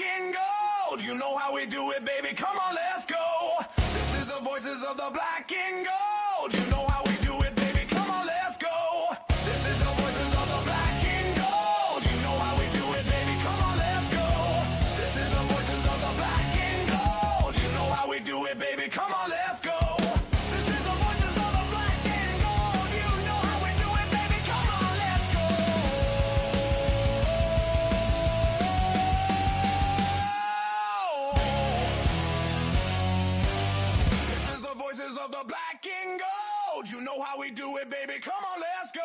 and gold. You know how we do it, baby. Come on, let's go. This is the voices of the black and gold. You know how we do it, baby. Come on, let's go. This is the voices of the black and gold. You know how we do it, baby. Come on, let's go. This is the voices of the black and gold. You know how we do it, baby. Come on, let's go. This is the voices of the black and gold. You know how we do it, baby. Come on, let's go. This is the voices of the black and gold. You know how we do it, baby. Come on, let's go.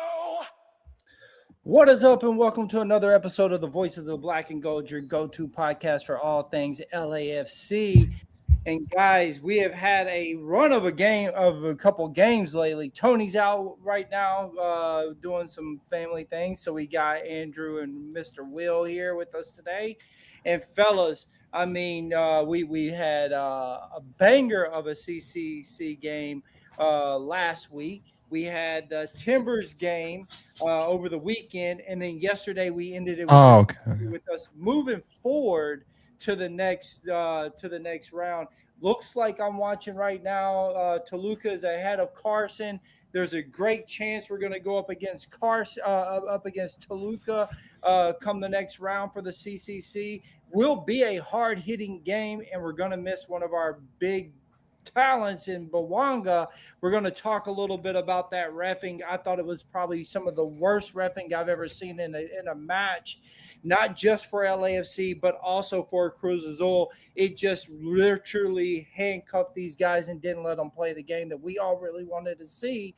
What is up, and welcome to another episode of the Voices of the Black and Gold, your go-to podcast for all things LAFC. And guys, we have had a run of a couple games lately. Tony's out right now doing some family things, so we got Andrew and Mr. Will here with us today. And fellas, I mean, we had a banger of a CCC game last week. We had the Timbers game over the weekend, and then yesterday we ended it with us moving forward to the next round. Looks like I'm watching right now. Toluca is ahead of Carson. There's a great chance we're going to go up against Toluca come the next round for the CCC. Will be a hard-hitting game, and we're going to miss one of our big talents in Bouanga. We're going to talk a little bit about that reffing. I thought it was probably some of the worst reffing I've ever seen in a match, not just for LAFC, but also for Cruz Azul. It just literally handcuffed these guys and didn't let them play the game that we all really wanted to see.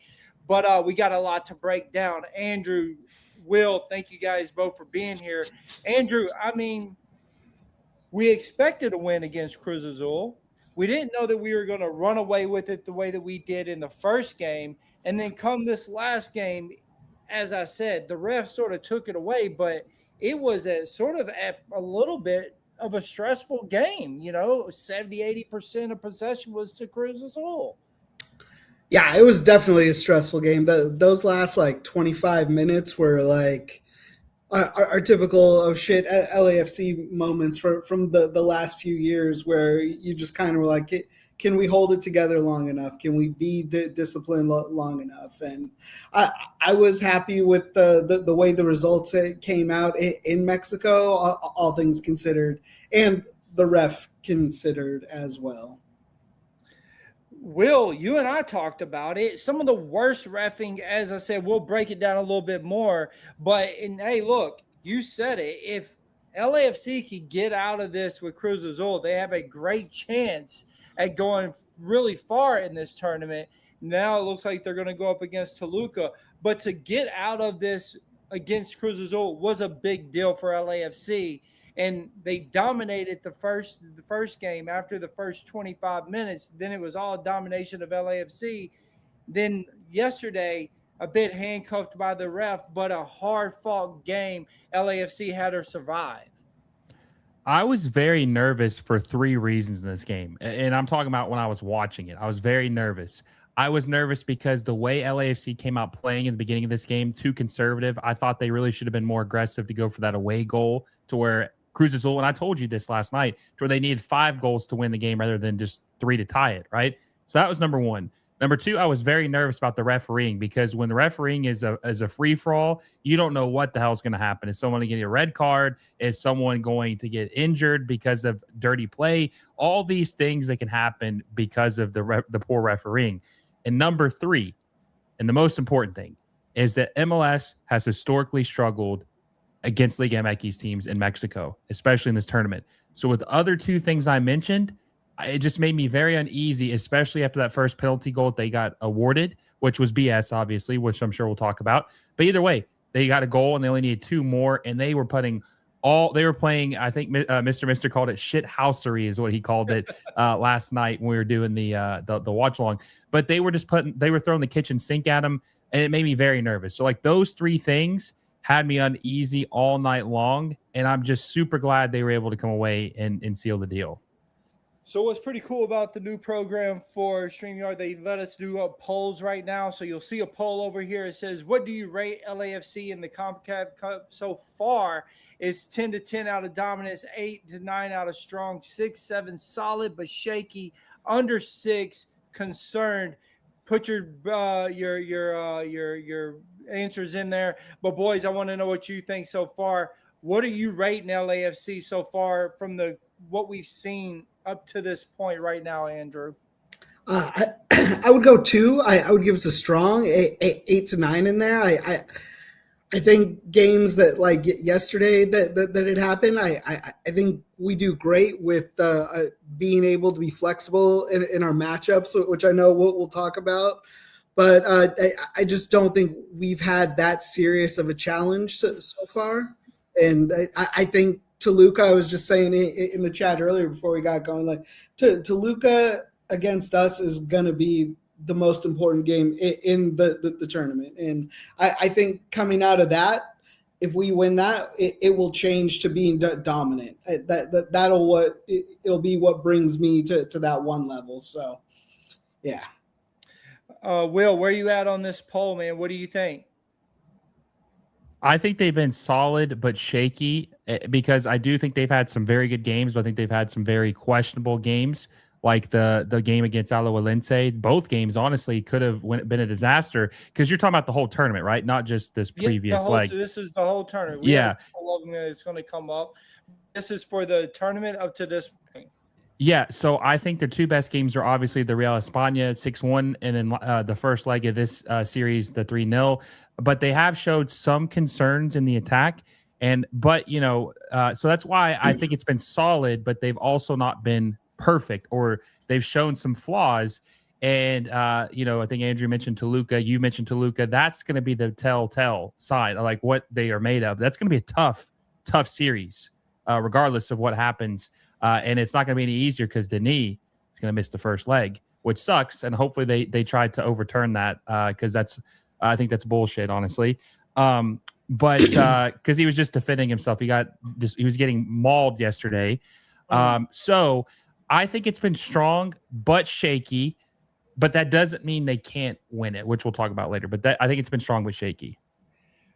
But we got a lot to break down. Andrew, Will, thank you guys both for being here. Andrew, I mean, we expected a win against Cruz Azul. We didn't know that we were going to run away with it the way that we did in the first game. And then come this last game, as I said, the ref sort of took it away, but it was a little bit of a stressful game. 70-80% of possession was to Cruz Azul. Yeah, it was definitely a stressful game. Those last 25 minutes were our typical LAFC moments from the last few years, where you just kind of were like, can we hold it together long enough? Can we be disciplined long enough? And I was happy with the way the results came out in Mexico, all things considered, and the ref considered as well. Will, you and I talked about it. Some of the worst reffing, as I said, we'll break it down a little bit more. Hey, look, you said it. If LAFC could get out of this with Cruz Azul, they have a great chance at going really far in this tournament. Now it looks like they're going to go up against Toluca. But to get out of this against Cruz Azul was a big deal for LAFC. And they dominated the first game after the first 25 minutes. Then it was all domination of LAFC. Then yesterday, a bit handcuffed by the ref, but a hard-fought game. LAFC had her survive. I was very nervous for three reasons in this game. And I'm talking about when I was watching it. I was very nervous. I was nervous because the way LAFC came out playing in the beginning of this game, too conservative. I thought they really should have been more aggressive to go for that away goal, to where Cruz Azul, and I told you this last night, to where they needed 5 goals to win the game rather than just 3 to tie it, right? So that was number one. Number two, I was very nervous about the refereeing, because when the refereeing is a free-for-all, you don't know what the hell is going to happen. Is someone going to get a red card? Is someone going to get injured because of dirty play? All these things that can happen because of the poor refereeing. And number three, and the most important thing, is that MLS has historically struggled against Liga MX teams in Mexico, especially in this tournament. So with the other two things I mentioned, it just made me very uneasy, especially after that first penalty goal that they got awarded, which was BS, obviously, which I'm sure we'll talk about. But either way, they got a goal and they only needed 2 more, and they were playing, I think Mr. Mister called it shithousery is what he called it last night when we were doing the watch along. But they were throwing the kitchen sink at them, and it made me very nervous. So those 3 things had me uneasy all night long, and I'm just super glad they were able to come away and seal the deal. So what's pretty cool about the new program for StreamYard, they let us do polls right now. So you'll see a poll over here. It says, what do you rate LAFC in the Concacaf Cup so far? It's 10 to 10 out of dominance, 8 to 9 out of strong, 6, 7 solid but shaky, under 6 concerned. Put your answers in there. But boys, I want to know what you think so far. What are you rating LAFC so far from what we've seen up to this point right now, Andrew? I would go 2. I would give us a strong 8 to 9 in there. I think games that like yesterday that it happened, I think we do great with being able to be flexible in our matchups, which I know we'll talk about. But I just don't think we've had that serious of a challenge so far. And I think Toluca, I was just saying in the chat earlier before we got going, like Toluca against us is going to be the most important game in the tournament. And I think coming out of that, if we win that, it will change to being dominant. It'll be what brings me to that one level. So, yeah. Will, where are you at on this poll, man? What do you think? I think they've been solid but shaky because I do think they've had some very good games, but I think they've had some very questionable games, like the game against Alajuelense. Both games, honestly, could have been a disaster because you're talking about the whole tournament, right? Not just this previous leg. This is the whole tournament. It's going to come up. This is for the tournament up to this point. Yeah, so I think the 2 best games are obviously the Real España 6-1 and then the first leg of this series, the 3-0. But they have showed some concerns in the attack. But so that's why I think it's been solid, but they've also not been perfect, or they've shown some flaws. And, I think Andrew mentioned Toluca. You mentioned Toluca. That's going to be the telltale sign, like what they are made of. That's going to be a tough series, regardless of what happens. And it's not going to be any easier because Denis is going to miss the first leg, which sucks. And hopefully they tried to overturn that because I think that's bullshit, honestly. But because he was just defending himself, he was getting mauled yesterday. So I think it's been strong but shaky, but that doesn't mean they can't win it, which we'll talk about later. But I think it's been strong but shaky.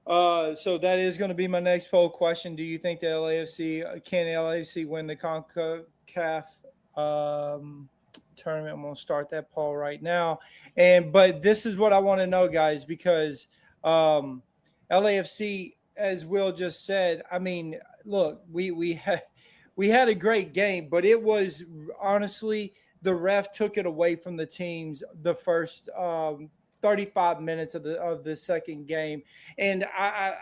So that is going to be my next poll question. Do you think the LAFC win the CONCACAF tournament? I'm going to start that poll right now. But this is what I want to know, guys, because LAFC, as Will just said, I mean, look, we had a great game, but it was honestly the ref took it away from the teams the first 35 minutes of the second game. And I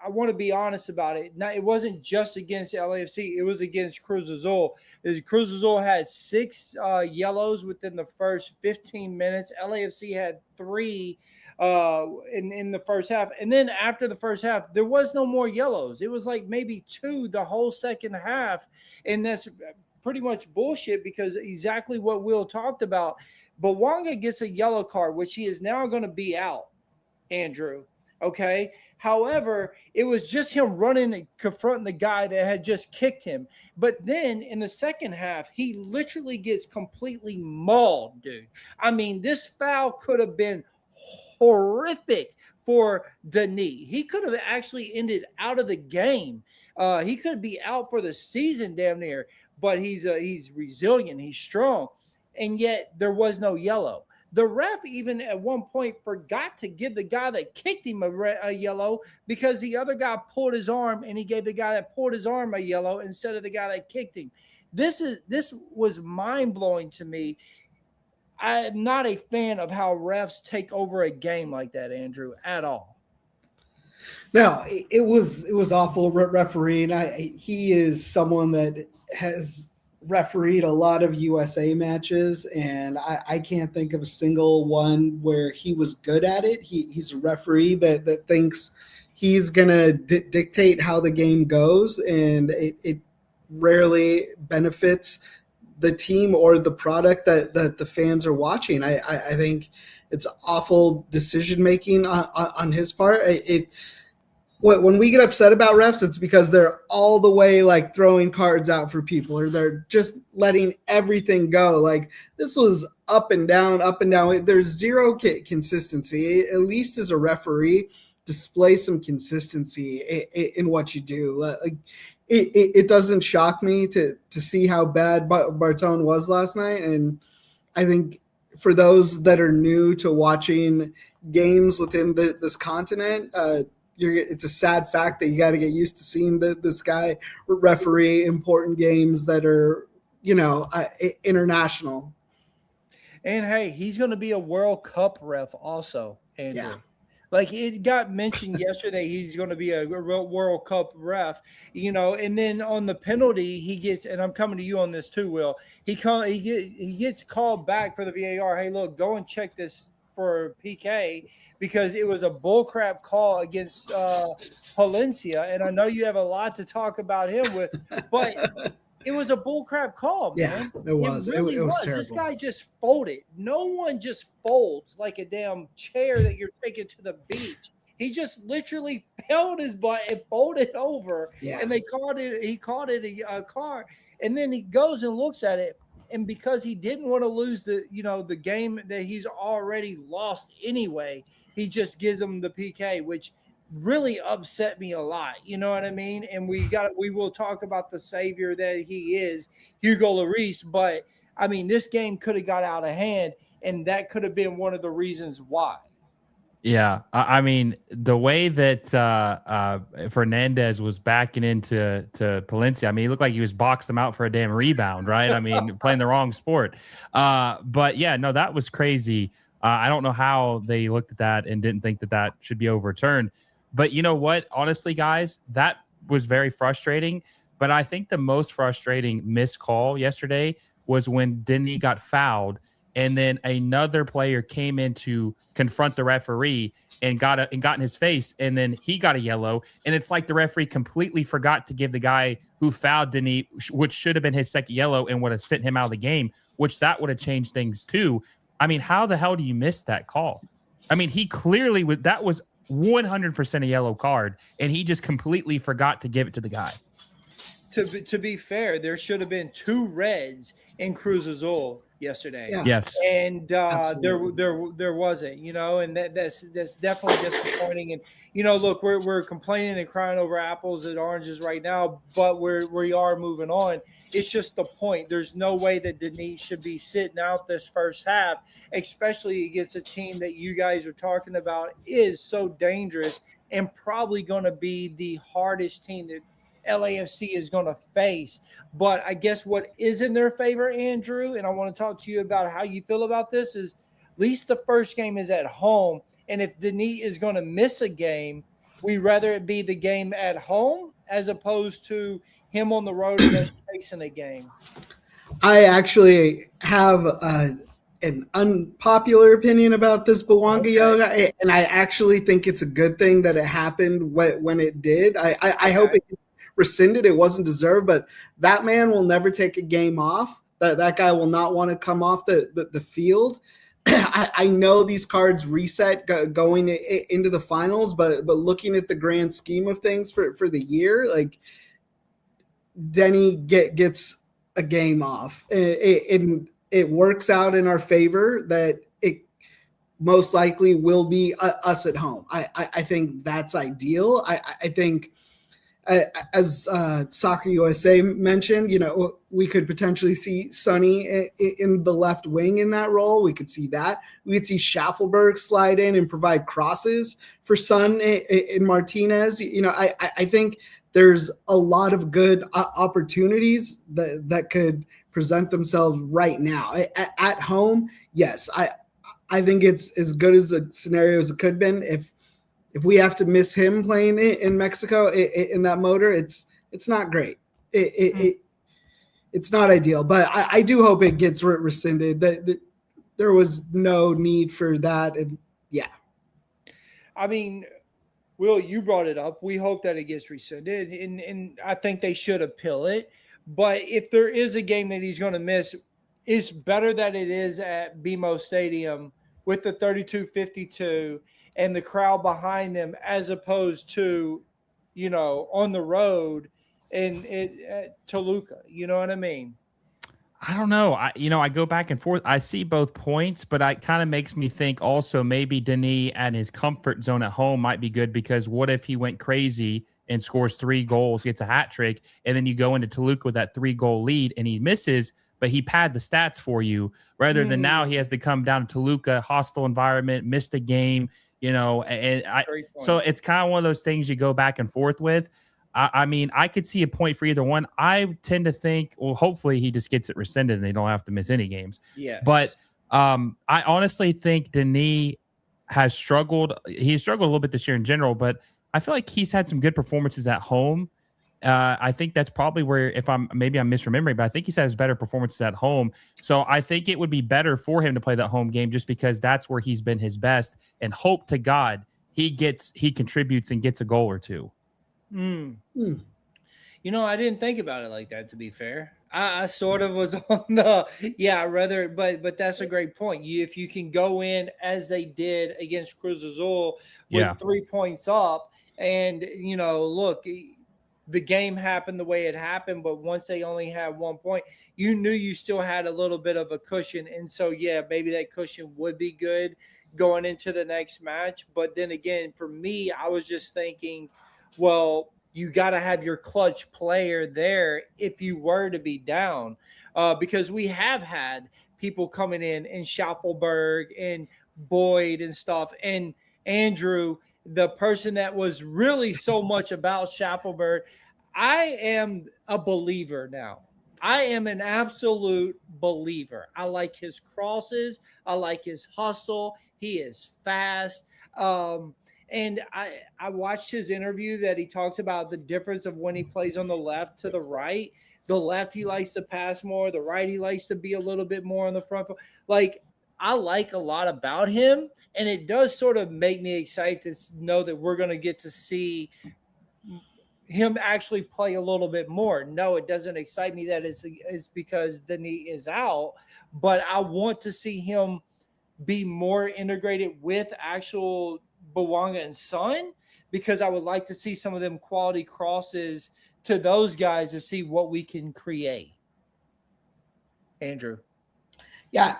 want to be honest about it. Now, it wasn't just against LAFC. It was against Cruz Azul. Cruz Azul had 6 yellows within the first 15 minutes. LAFC had 3 in the first half. And then after the first half, there was no more yellows. It was like maybe 2 the whole second half. And that's pretty much bullshit because exactly what Will talked about. Bouanga gets a yellow card, which he is now going to be out, Andrew. Okay. However, it was just him running and confronting the guy that had just kicked him. But then in the second half, he literally gets completely mauled, dude. I mean, this foul could have been horrific for Denis. He could have actually ended out of the game. He could be out for the season damn near, but he's resilient. He's strong. And yet there was no yellow. The ref even at one point forgot to give the guy that kicked him a yellow because the other guy pulled his arm, and he gave the guy that pulled his arm a yellow instead of the guy that kicked him. This was mind-blowing to me. I am not a fan of how refs take over a game like that, Andrew, at all. No, it was awful refereeing. He is someone that has refereed a lot of USA matches, and I can't think of a single one where he was good at it. He's a referee that thinks he's going to dictate how the game goes, and it rarely benefits the team or the product that the fans are watching. I think it's awful decision-making on his part. when we get upset about refs, it's because they're all the way like throwing cards out for people, or they're just letting everything go. Like this was up and down, up and down. There's zero consistency. At least as a referee, display some consistency in what you do. Like it doesn't shock me to see how bad Bartone was last night, and I think for those that are new to watching games within this continent, it's a sad fact that you got to get used to seeing this guy referee important games that are, international. And hey, he's going to be a World Cup ref also, Andrew. Yeah. Like it got mentioned yesterday, he's going to be a World Cup ref, and then on the penalty he gets, and I'm coming to you on this too, Will. He gets called back for the VAR. Hey, look, go and check this for PK because it was a bullcrap call against Palencia, and I know you have a lot to talk about him with, but it was a bullcrap call, man. Yeah, it was. It was terrible. This guy just folded. No one just folds like a damn chair that you're taking to the beach. He just literally held his butt and folded over, and they called it. He called it a card, and then he goes and looks at it, and because he didn't want to lose the game that he's already lost anyway, he just gives him the PK, which really upset me a lot. You know what I mean? And we will talk about the savior that he is, Hugo Lloris. But I mean, this game could have got out of hand, and that could have been one of the reasons why. Yeah, I mean, the way that Fernandez was backing into Palencia, I mean, he looked like he was boxing him out for a damn rebound, right? I mean, playing the wrong sport. But yeah, no, that was crazy. I don't know how they looked at that and didn't think that should be overturned. But you know what? Honestly, guys, that was very frustrating. But I think the most frustrating missed call yesterday was when Denis got fouled, and then another player came in to confront the referee and got in his face, and then he got a yellow. And it's like the referee completely forgot to give the guy who fouled Denis, which should have been his second yellow, and would have sent him out of the game, which that would have changed things too. I mean, how the hell do you miss that call? I mean, he clearly that was 100% a yellow card, and he just completely forgot to give it to the guy. To be fair, there should have been 2 reds in Cruz Azul yesterday. Yeah. Yes, and there wasn't, and that's definitely disappointing. And look, we're complaining and crying over apples and oranges right now, but we are moving on. It's just the point. There's no way that Denis should be sitting out this first half, especially against a team that you guys are talking about is so dangerous and probably going to be the hardest team that LAFC is going to face. But I guess what is in their favor, Andrew, and I want to talk to you about how you feel about this, is at least the first game is at home. And if Denis is going to miss a game, we'd rather it be the game at home as opposed to him on the road and us chasing a game. I actually have an unpopular opinion about this Bouanga yoga, and I actually think it's a good thing that it happened when it did. I hope it rescinded. It wasn't deserved, but that man will never take a game off. That guy will not want to come off the field. I know these cards reset going into the finals, but looking at the grand scheme of things for the year, like Denis gets a game off. It works out in our favor that it most likely will be us at home. I think that's ideal. I think as Soccer USA mentioned, we could potentially see Sonny in the left wing in that role. We could see that. We could see Schaffelberg slide in and provide crosses for Son and Martinez. I think there's a lot of good opportunities that could present themselves right now. At home, yes, I think it's as good as a scenario as it could have been. If we have to miss him playing in Mexico in that motor, it's not great. It's not ideal, but I do hope it gets rescinded. That there was no need for that. And yeah, I mean, Will, you brought it up. We hope that it gets rescinded, and I think they should appeal it. But if there is a game that he's going to miss, it's better that it is at BMO Stadium with the 32-52 and the crowd behind them, as opposed to on the road in at Toluca. You know what I mean? I don't know. I go back and forth. I see both points, but it kind of makes me think also maybe Denis at his comfort zone at home might be good, because what if he went crazy and scores 3 goals, gets a hat trick, and then you go into Toluca with that 3-goal lead and he misses, but he pad the stats for you, rather than now he has to come down to Toluca, hostile environment, missed a game, so it's kind of one of those things you go back and forth with. I mean, I could see a point for either one. I tend to think, well, hopefully he just gets it rescinded and they don't have to miss any games. Yeah. But I honestly think Denis has struggled. He's struggled a little bit this year in general, but I feel like he's had some good performances at home. I think that's probably where, I'm misremembering, but I think he's had his better performances at home. So I think it would be better for him to play that home game, just because that's where he's been his best, and hope to God he contributes and gets a goal or two. I didn't think about it like that, to be fair. I sort of was on the but that's a great point. If you can go in as they did against Cruz Azul with 3 points up, and look, the game happened the way it happened, but once they only had 1 point, you knew you still had a little bit of a cushion, and so maybe that cushion would be good going into the next match. But then again, for me, I was just thinking, well, you got to have your clutch player there if you were to be down, because we have had people coming in and Schaffelberg and Boyd and stuff. And Andrew, the person that was really so much about Schaffelberg, I am a believer now. I am an absolute believer. I like his crosses. I like his hustle. He is fast. And I watched his interview that he talks about the difference of when he plays on the left to the right. The left, he likes to pass more. The right, he likes to be a little bit more on the front. Like, I like a lot about him, and it does sort of make me excited to know that we're going to get to see him actually play a little bit more. No, it doesn't excite me that it's because Denis is out, but I want to see him be more integrated with actual Bouanga and Son, because I would like to see some of them quality crosses to those guys to see what we can create. Andrew. Yeah,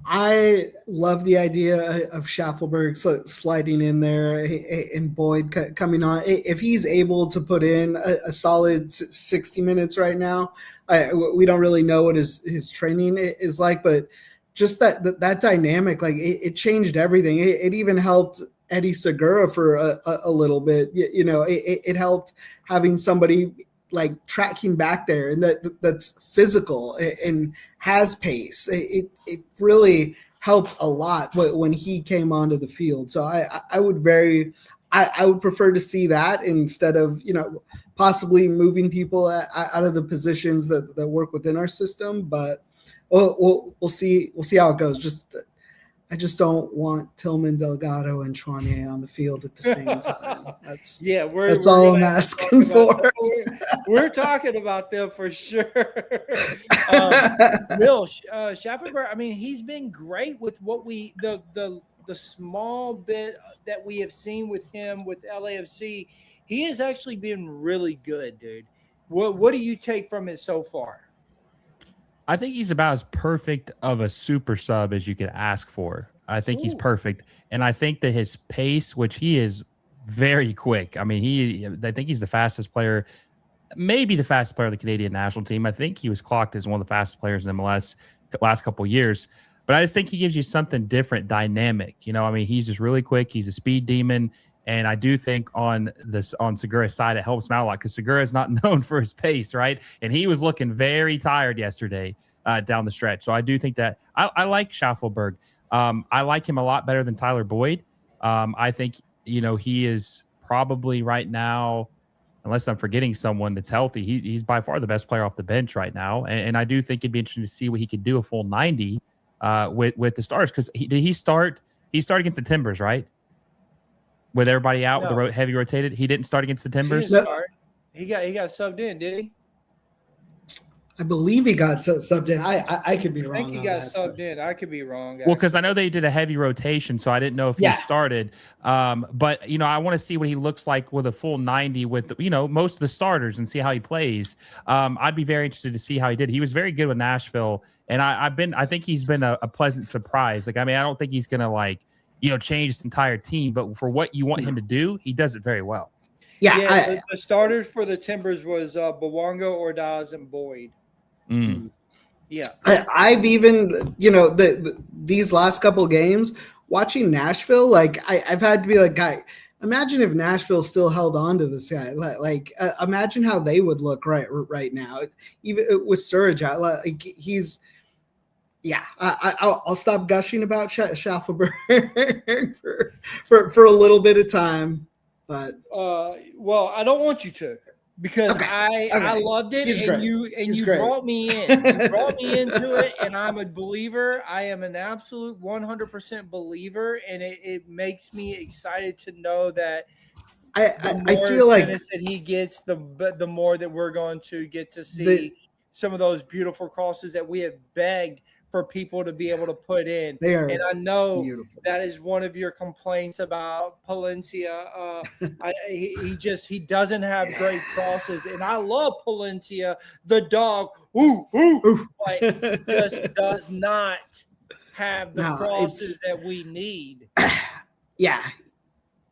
I love the idea of Schaffelberg sliding in there and Boyd coming on. If he's able to put in a solid 60 minutes right now, we don't really know what his training is like, but just that dynamic, like it changed everything. It even helped Eddie Segura for a little bit. It helped having somebody like tracking back there and that's physical and has pace. It really helped a lot when he came onto the field. So I would prefer to see that instead of possibly moving people out of the positions that work within our system, but. We'll see how it goes. I just don't want Tillman, Delgado, and Tronier on the field at the same time. That's all I'm asking for. We're talking about them for sure. Schaffelberg, I mean, he's been great with what the small bit that we have seen with him with LAFC. He has actually been really good, dude. What do you take from it so far? I think he's about as perfect of a super sub as you could ask for. I think he's perfect. And I think that his pace, which he is very quick. I mean, I think he's the fastest player, maybe the fastest player of the Canadian national team. I think he was clocked as one of the fastest players in MLS the last couple of years. But I just think he gives you something different, dynamic. He's just really quick. He's a speed demon. And I do think on Segura's side, it helps him out a lot, because Segura is not known for his pace, right? And he was looking very tired yesterday down the stretch. So I do think that I like Schaffelberg. I like him a lot better than Tyler Boyd. I think, he is probably right now, unless I'm forgetting someone that's healthy, he's by far the best player off the bench right now. And I do think it'd be interesting to see what he could do a full 90 with the stars. Because did he start? He started against the Timbers, right? With everybody out, with the heavy rotated, he didn't start against the Timbers. He got subbed in, did he? I believe he got subbed in. I could be wrong. I think he on got that, subbed in. I could be wrong. Well, because I know they did a heavy rotation, so I didn't know if he started. But I want to see what he looks like with a full 90 with most of the starters and see how he plays. I'd be very interested to see how he did. He was very good with Nashville, and I think he's been a pleasant surprise. Like, I mean, I don't think he's gonna change his entire team, but for what you want him to do, he does it very well. Yeah, the starters for the Timbers was Bouanga, Ordaz, and Boyd. Yeah, I've even these last couple games watching Nashville, like I've had to be like, guy, imagine if Nashville still held on to this guy. Like imagine how they would look right now, even with Surge. Like he's. Yeah, I'll stop gushing about Schaffelberg for a little bit of time, but well, I don't want you to. Because I loved it, and you brought me in. You brought me into it, and I'm a believer. I am an absolute 100% believer, and it makes me excited to know that I feel like that he gets, the more that we're going to get to see some of those beautiful crosses that we have begged for people to be able to put in. And I know beautiful. That is one of your complaints about Palencia. He doesn't have great crosses, and I love Palencia, the dog, but just does not have the crosses that we need. Yeah.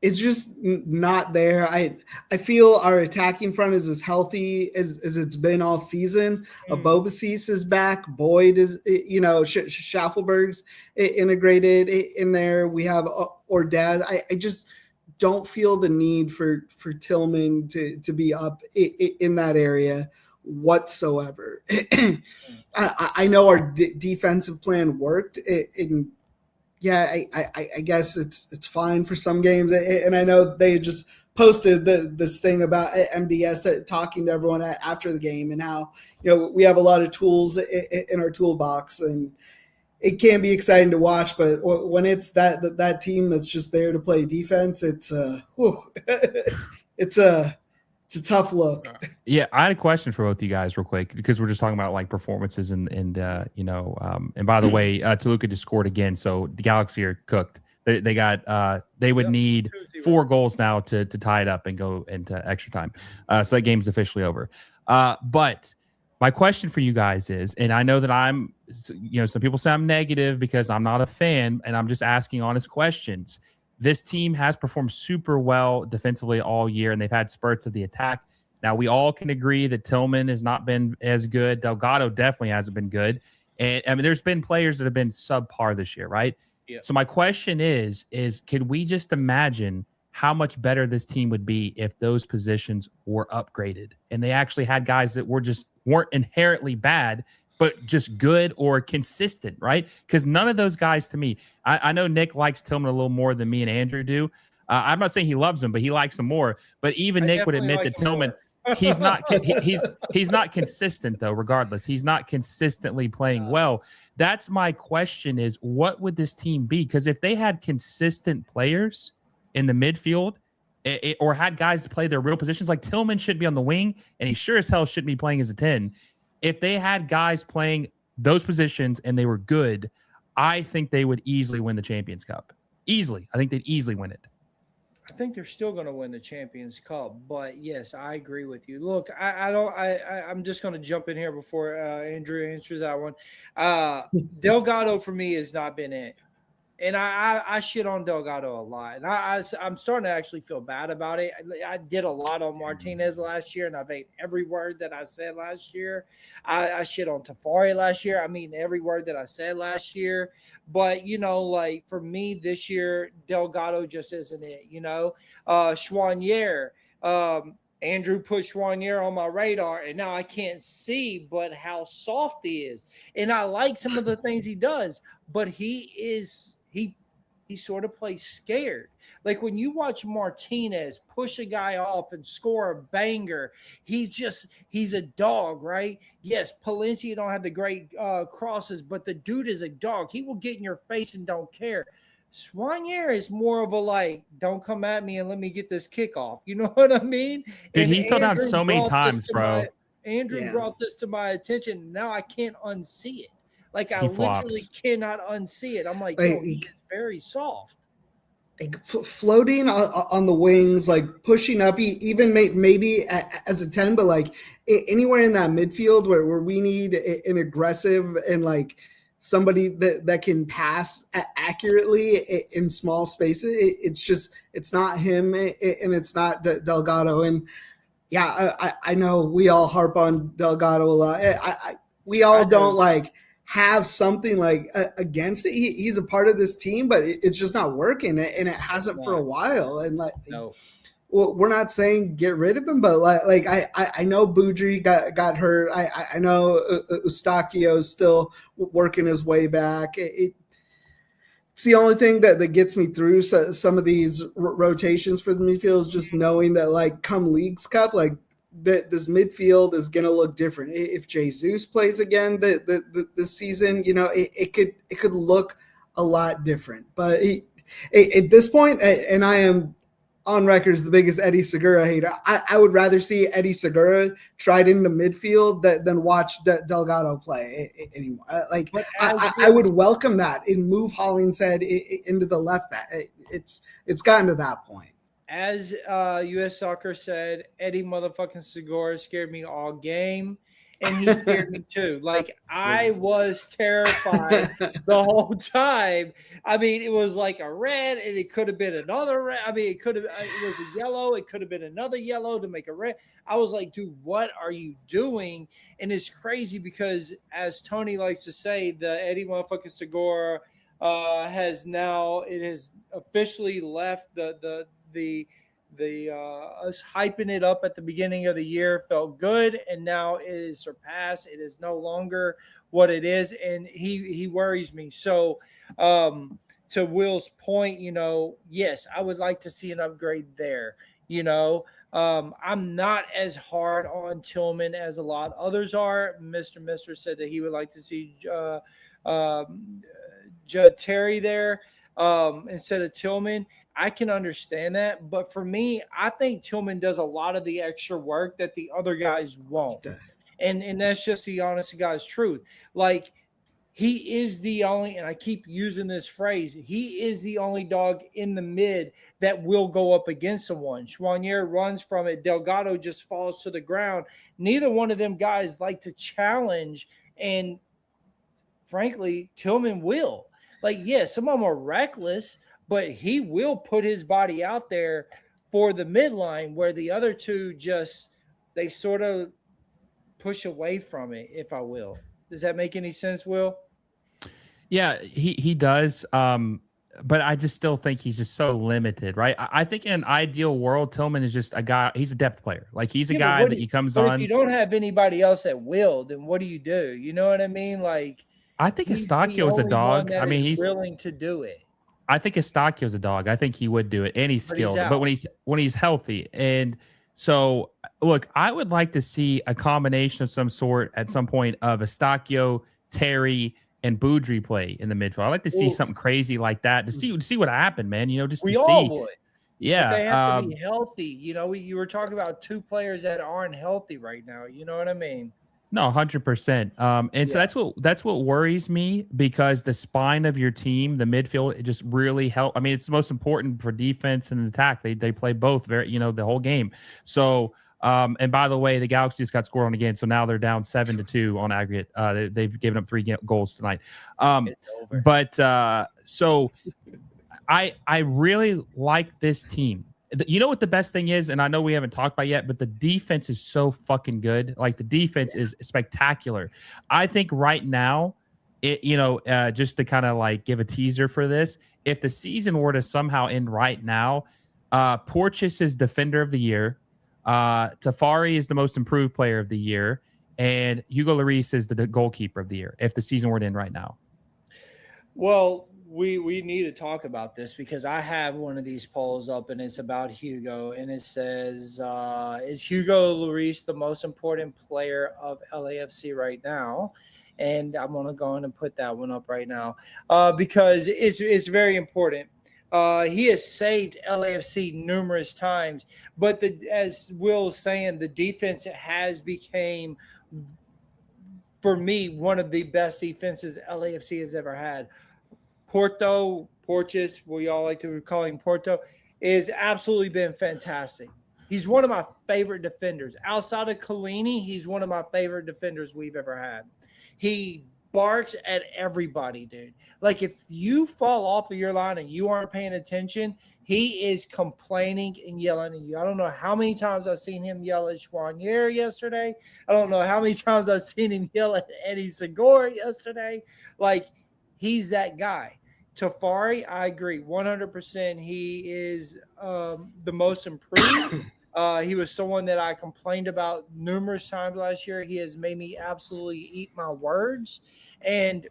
It's just not there. I feel our attacking front is as healthy as it's been all season. Abobasis is back. Boyd is, Schaffelberg's integrated in there. We have Ordaz. I just don't feel the need for Tillman to be up in that area whatsoever. I know our defensive plan worked in. Yeah, I guess it's fine for some games, and I know they just posted this thing about MDS talking to everyone after the game and how we have a lot of tools in our toolbox, and it can be exciting to watch. But when it's that team that's just there to play defense, it's a tough look. Yeah, I had a question for both you guys real quick because we're just talking about like performances and by the way, Toluca just scored again, so the Galaxy are cooked. They got they would need 4 goals now to tie it up and go into extra time. So that game's officially over. But my question for you guys is, and I know that I'm some people say I'm negative because I'm not a fan, and I'm just asking honest questions. This team has performed super well defensively all year, and they've had spurts of the attack. Now, we all can agree that Tillman has not been as good. Delgado definitely hasn't been good. And, I mean, there's been players that have been subpar this year, right? Yeah. So my question is could we just imagine how much better this team would be if those positions were upgraded and they actually had guys that weren't inherently bad, but just good or consistent, right? Because none of those guys, to me, I know Nick likes Tillman a little more than me and Andrew do. I'm not saying he loves him, but he likes him more. But even Nick would admit that Tillman, he's not consistent though. Regardless, he's not consistently playing well. That's my question: is what would this team be? Because if they had consistent players in the midfield, or had guys to play their real positions, like Tillman should be on the wing, and he sure as hell shouldn't be playing as a 10. If they had guys playing those positions and they were good, I think they would easily win the Champions Cup. Easily. I think they'd easily win it. I think they're still going to win the Champions Cup, but yes, I agree with you. Look, I'm just going to jump in here before Andrew answers that one. Delgado for me has not been it. And I shit on Delgado a lot. And I'm starting to actually feel bad about it. I did a lot on Martinez last year, and I've ate every word that I said last year. I shit on Tafari last year. I mean, every word that I said last year. But, like for me this year, Delgado just isn't it, Chouanier. Andrew put Chouanier on my radar, and now I can't see but how soft he is. And I like some of the things he does, but he sort of plays scared. Like when you watch Martinez push a guy off and score a banger, he's a dog, right? Yes, Palencia don't have the great crosses, but the dude is a dog. He will get in your face and don't care. Chouanier is more of a like, don't come at me and let me get this kickoff. You know what I mean? Dude, he fell down so many times, bro. Andrew Yeah. brought this to my attention. Now I can't unsee it. Like I He literally flops. cannot unsee it. I'm like, Like, yo, he is very soft. like floating on the wings, like pushing up, even maybe as a 10, but like anywhere in that midfield where we need an aggressive and like somebody that can pass accurately in small spaces. It's not him, and it's not Delgado. And yeah, I know we all harp on Delgado a lot. We all don't like have something like against it. He's a part of this team, but it's just not working, and it hasn't for a while. And like, well, we're not saying get rid of him, but like I know Boudry got hurt. I know Eustachio's still working his way back. It's the only thing that gets me through some of these rotations for the midfield is just knowing that like come Leagues Cup, like this midfield is going to look different. If Jesus plays again this season, it could look a lot different. But at this point, and I am on record as the biggest Eddie Segura hater, I would rather see Eddie Segura tried in the midfield than watch Delgado play anymore. Like I would welcome that and move Hollingshead into the left back. It's gotten to that point. As U.S. Soccer said, Eddie motherfucking Segura scared me all game, and he scared me too. Like I was terrified the whole time. I mean, it was like a red, and it could have been another red. I mean, it was a yellow. It could have been another yellow to make a red. I was like, dude, what are you doing? And it's crazy because, as Tony likes to say, the Eddie motherfucking Segura has officially left the us hyping it up at the beginning of the year felt good, and now it is surpassed. It is no longer what it is, and he worries me. So to Will's point, yes, I would like to see an upgrade there. I'm not as hard on Tillman as a lot others are. Mr. said that he would like to see Judd Terry there instead of Tillman. I can understand that, but for me, I think Tillman does a lot of the extra work that the other guys won't, and that's just the honest to God's truth. Like he is the only, and I keep using this phrase, he is the only dog in the mid that will go up against someone. Chouanier runs from it. Delgado just falls to the ground. Neither one of them guys like to challenge, and frankly, Tillman will. Like, yes, some of them are reckless, but he will put his body out there for the midline where the other two they sort of push away from it, if I will. Does that make any sense, Will? Yeah, he does. But I just still think he's just so limited, right? I think in an ideal world, Tillman is just a guy. He's a depth player. Like he's a guy that he comes on. If you don't have anybody else that will, then what do? You know what I mean? Like I think Eustachio is a dog. I mean, he's willing to do it. I think Eustachio's a dog. I think he would do it, and he's skilled. But when he's healthy, and so look, I would like to see a combination of some sort at some point of Eustachio, Terry, and Boudry play in the midfield. I'd like to see something crazy like that to see what happened, man. Just we to all see. Would. Yeah, but they have to be healthy. You were talking about two players that aren't healthy right now. You know what I mean? No, 100%. So that's what worries me, because the spine of your team, the midfield, it just really help. I mean, it's the most important for defense and attack. They play both the whole game. So, and by the way, the Galaxy just got scored on again, so now they're down 7-2 on aggregate. They've given up 3 goals tonight. It's over. But so I really like this team. You know what the best thing is, and I know we haven't talked about yet, but the defense is so fucking good. Like the defense is spectacular. I think right now, just to kind of like give a teaser for this, if the season were to somehow end right now, Porteous is defender of the year, Tafari is the most improved player of the year, and Hugo Lloris is the goalkeeper of the year. If the season were to end right now, well. We need to talk about this because I have one of these polls up and it's about Hugo, and it says, is Hugo Lloris the most important player of LAFC right now? And I'm going to go in and put that one up right now because it's very important. He has saved LAFC numerous times, but as Will was saying, the defense has became, for me, one of the best defenses LAFC has ever had. Porteous, we all like to call him Porto, is absolutely been fantastic. He's one of my favorite defenders. Outside of Collini, he's one of my favorite defenders we've ever had. He barks at everybody, dude. Like if you fall off of your line and you aren't paying attention, he is complaining and yelling at you. I don't know how many times I've seen him yell at Schwanier yesterday. I don't know how many times I've seen him yell at Eddie Segura yesterday. Like he's that guy. Tafari, I agree 100%. He is the most improved. He was someone that I complained about numerous times last year. He has made me absolutely eat my words. And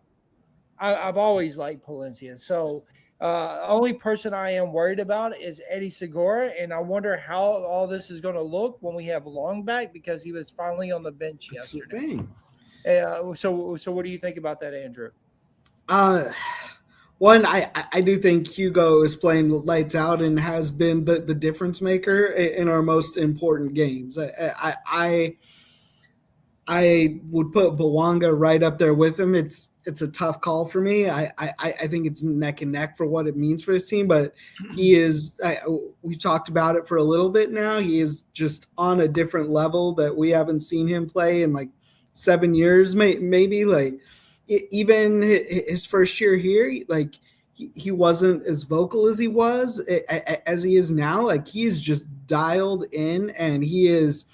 I've always liked Palencia. So only person I am worried about is Eddie Segura. And I wonder how all this is going to look when we have Longback because he was finally on the bench yesterday. So what do you think about that, Andrew? One, I do think Hugo is playing lights out and has been the difference maker in our most important games. I would put Bouanga right up there with him. It's a tough call for me. I think it's neck and neck for what it means for his team, but he is. We've talked about it for a little bit now. He is just on a different level that we haven't seen him play in like 7 years, maybe like. Even his first year here, like he wasn't as vocal as he was as he is now. Like he is just dialed in, and he is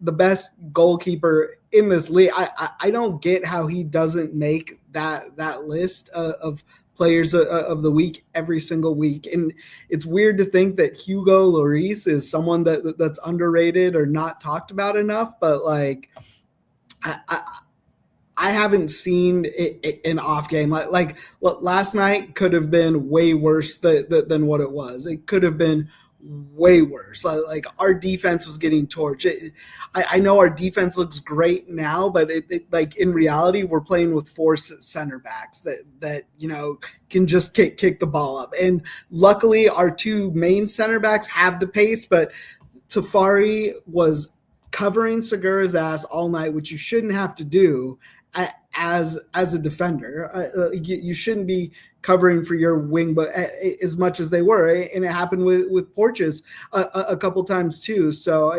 the best goalkeeper in this league. I don't get how he doesn't make that list of players of the week every single week. And it's weird to think that Hugo Lloris is someone that's underrated or not talked about enough. But like I haven't seen an off game like last night could have been way worse than what it was. It could have been way worse. Like our defense was getting torched. I know our defense looks great now, but like in reality, we're playing with 4 center backs that can just kick the ball up. And luckily, our 2 main center backs have the pace, but Tafari was covering Segura's ass all night, which you shouldn't have to do. As a defender, you shouldn't be covering for your wing, but as much as they were, and it happened with Porteous a couple times too. So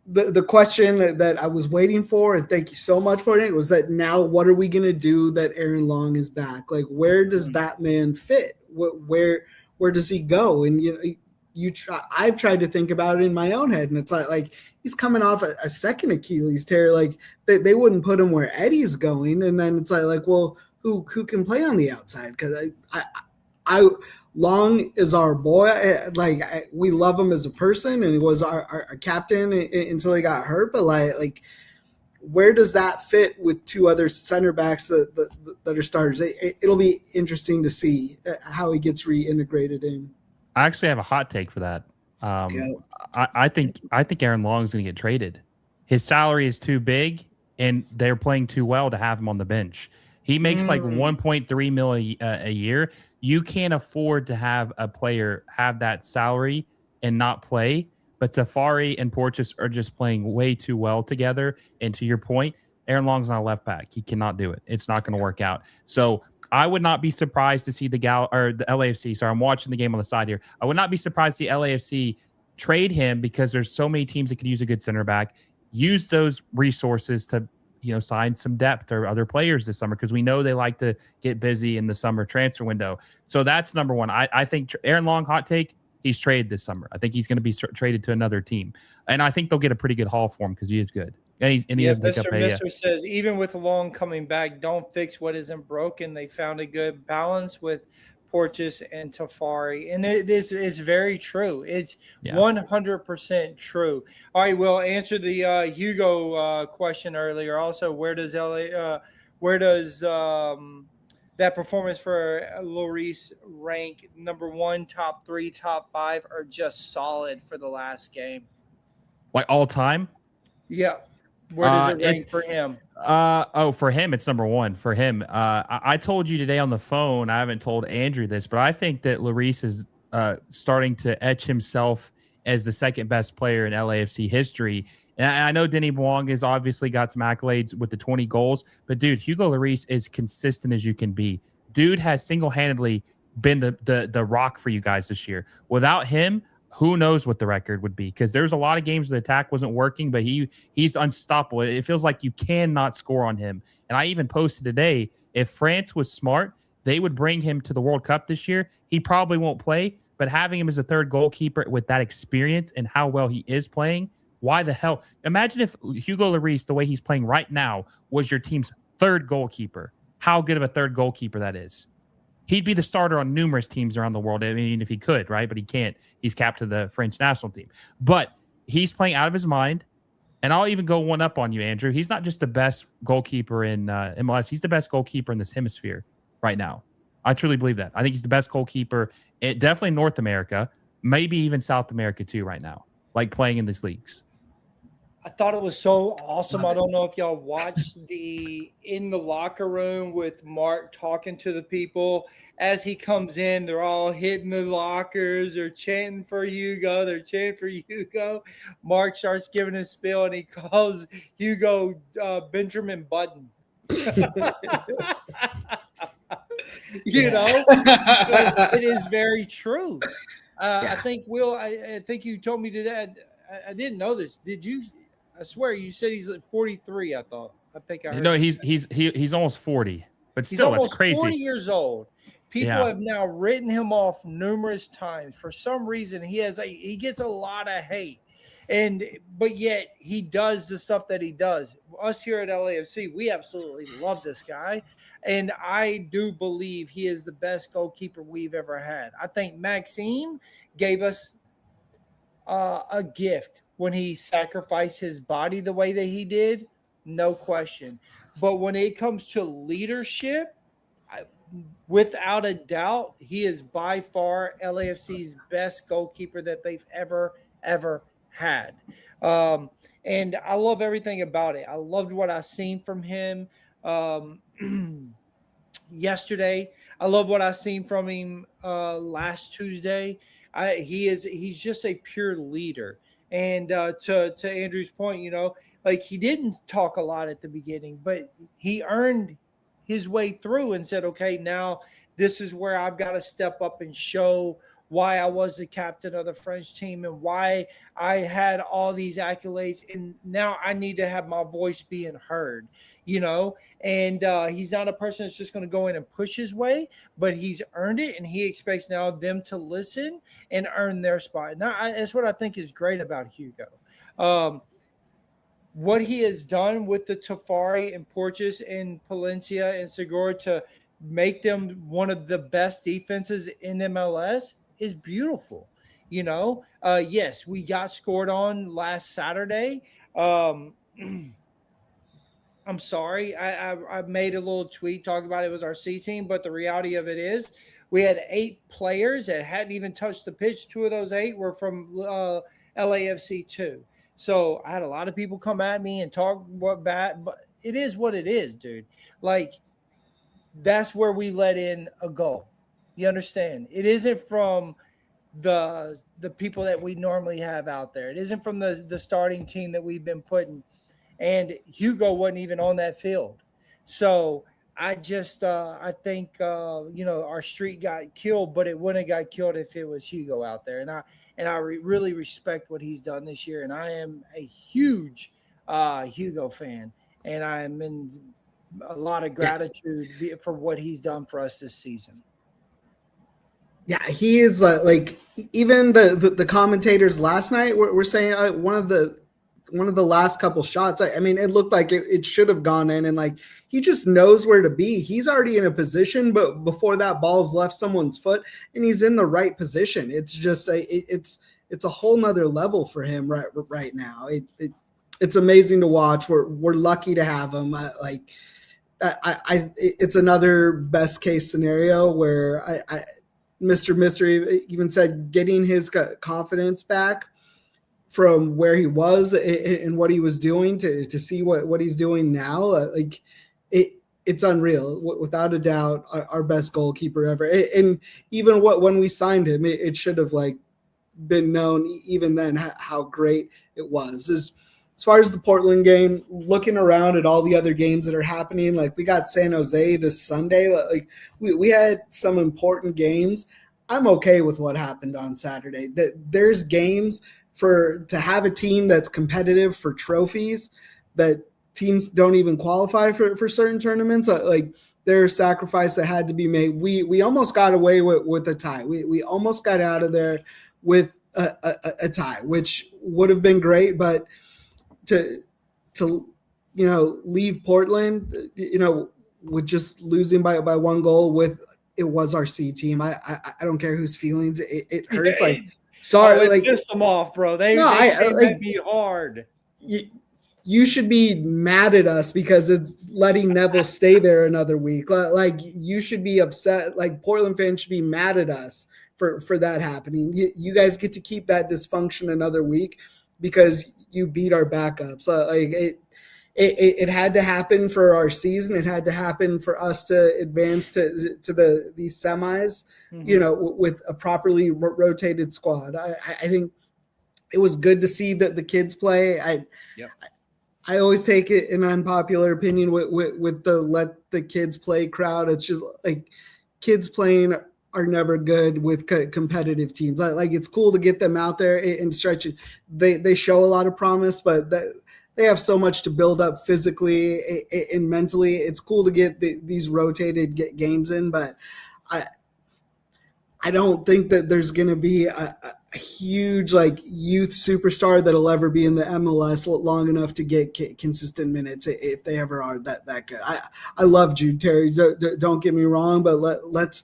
the question that I was waiting for, and thank you so much for it, was that now what are we going to do that Aaron Long is back? Like where does that man fit? Where does he go? And I've tried to think about it in my own head, and it's like he's coming off a second Achilles tear. Like they wouldn't put him where Eddie's going, and then it's like well, who can play on the outside? Because I Long is our boy. We love him as a person, and he was our captain until he got hurt. But like where does that fit with 2 other center backs that are starters? It'll be interesting to see how he gets reintegrated in. I actually have a hot take for that. I think Aaron Long is going to get traded. His salary is too big, and they're playing too well to have him on the bench. He makes like 1.3 million a year. You can't afford to have a player have that salary and not play. But Tafari and Porteous are just playing way too well together. And to your point, Aaron Long's not a left back. He cannot do it. It's not going to work out. So I would not be surprised to see the LAFC. Sorry, I'm watching the game on the side here. I would not be surprised to see LAFC trade him because there's so many teams that could use a good center back. Use those resources to sign some depth or other players this summer because we know they like to get busy in the summer transfer window. So that's number one. I think Aaron Long, hot take, he's traded this summer. I think he's going to be traded to another team, and I think they'll get a pretty good haul for him because he is good. And he doesn't take up pay. Mr. says, even with Long coming back, don't fix what isn't broken. They found a good balance with Porteous and Tafari. And it is very true. It's 100% true. All right, we'll answer the Hugo question earlier. Also, where does that performance for Lloris rank? Number 1, top 3, top 5 are just solid for the last game. Like all time? Yeah. Where does it rank for him? For him, it's number one. For him, I told you today on the phone. I haven't told Andrew this, but I think that Lloris is starting to etch himself as the second best player in LAFC history. And I know Denis Bouanga has obviously got some accolades with the 20 goals, but dude, Hugo Lloris is consistent as you can be. Dude has single-handedly been the rock for you guys this year. Without him, who knows what the record would be? Because there's a lot of games the attack wasn't working, but he's unstoppable. It feels like you cannot score on him. And I even posted today, if France was smart, they would bring him to the World Cup this year. He probably won't play, but having him as a third goalkeeper with that experience and how well he is playing, why the hell? Imagine if Hugo Lloris, the way he's playing right now, was your team's third goalkeeper. How good of a third goalkeeper that is. He'd be the starter on numerous teams around the world. I mean, if he could, right? But he can't. He's capped to the French national team. But he's playing out of his mind. And I'll even go one up on you, Andrew. He's not just the best goalkeeper in MLS. He's the best goalkeeper in this hemisphere right now. I truly believe that. I think he's the best goalkeeper, definitely North America, maybe even South America too right now, like playing in these leagues. I thought it was so awesome. I don't know if y'all watched the in the locker room with Mark talking to the people as he comes in. They're all hitting the lockers. They're chanting for Hugo. They're chanting for Hugo. Mark starts giving his spiel, and he calls Hugo Benjamin Button. You know, it is very true. I think I think you told me that. I didn't know this. Did you? I swear you said he's at 43. I think I heard. No, he's almost 40, but still, that's crazy. 40 years old. People have now written him off numerous times. For some reason, he gets a lot of hate, but yet he does the stuff that he does. Us here at LAFC, we absolutely love this guy, and I do believe he is the best goalkeeper we've ever had. I think Maxime gave us a gift when he sacrificed his body the way that he did, no question. But when it comes to leadership, without a doubt, he is by far LAFC's best goalkeeper that they've ever had. And I love everything about it. I loved what I seen from him yesterday. I love what I seen from him last Tuesday. He's just a pure leader. And to Andrew's point, you know, like he didn't talk a lot at the beginning, but he earned his way through and said, okay, now this is where I've got to step up and show why I was the captain of the French team and why I had all these accolades. And now I need to have my voice being heard, you know, and he's not a person that's just going to go in and push his way, but he's earned it. And he expects now them to listen and earn their spot. Now, that's what I think is great about Hugo. What he has done with the Tafari and Porteous and Palencia and Segura to make them one of the best defenses in MLS is beautiful. You know, yes, we got scored on last Saturday. I'm sorry. I made a little tweet talking about it was our C team, but the reality of it is we had 8 players that hadn't even touched the pitch. 2 of those 8 were from LAFC 2. So I had a lot of people come at me and talk what bad, but it is what it is, dude. Like, that's where we let in a goal. You understand? It isn't from the people that we normally have out there. It isn't from the starting team that we've been putting. And Hugo wasn't even on that field. So I just I think you know, our streak got killed, but it wouldn't have got killed if it was Hugo out there. And I really respect what he's done this year. And I am a huge Hugo fan. And I am in a lot of gratitude for what he's done for us this season. Yeah, he is like even the commentators last night were saying one of the last couple shots. I mean, it looked like it should have gone in, and like he just knows where to be. He's already in a position, but before that ball's left someone's foot, and he's in the right position. It's just it's a whole nother level for him right now. It's amazing to watch. We're lucky to have him. It's another best case scenario where Mr. Mystery even said getting his confidence back from where he was and what he was doing to see what he's doing now. Like it's unreal, without a doubt, our best goalkeeper ever. And even when we signed him, it should have like been known even then how great it was. As far as the Portland game, looking around at all the other games that are happening, like we got San Jose this Sunday, like we had some important games. I'm okay with what happened on Saturday. There's games to have a team that's competitive for trophies that teams don't even qualify for certain tournaments. Like there's sacrifice that had to be made. We almost got away with a tie. We almost got out of there with a tie, which would have been great, but to leave Portland, with just losing by one goal with it was our C team. I don't care whose feelings it hurts. Like sorry, it like pissed them off, bro. They might be hard. You should be mad at us because it's letting Neville stay there another week. Like you should be upset. Like Portland fans should be mad at us for that happening. You guys get to keep that dysfunction another week because you beat our backups. Like it had to happen for our season. It had to happen for us to advance to these semis. With a properly rotated squad. I think it was good to see that the kids play. I always take it an unpopular opinion with the let the kids play crowd. It's just like kids playing are never good with competitive teams. Like it's cool to get them out there and stretch it. They show a lot of promise, but they have so much to build up physically and mentally. It's cool to get these rotated games in, but I don't think that there's going to be a huge like youth superstar that'll ever be in the MLS long enough to get consistent minutes if they ever are that good. I love Jude Terry. Don't get me wrong, but let's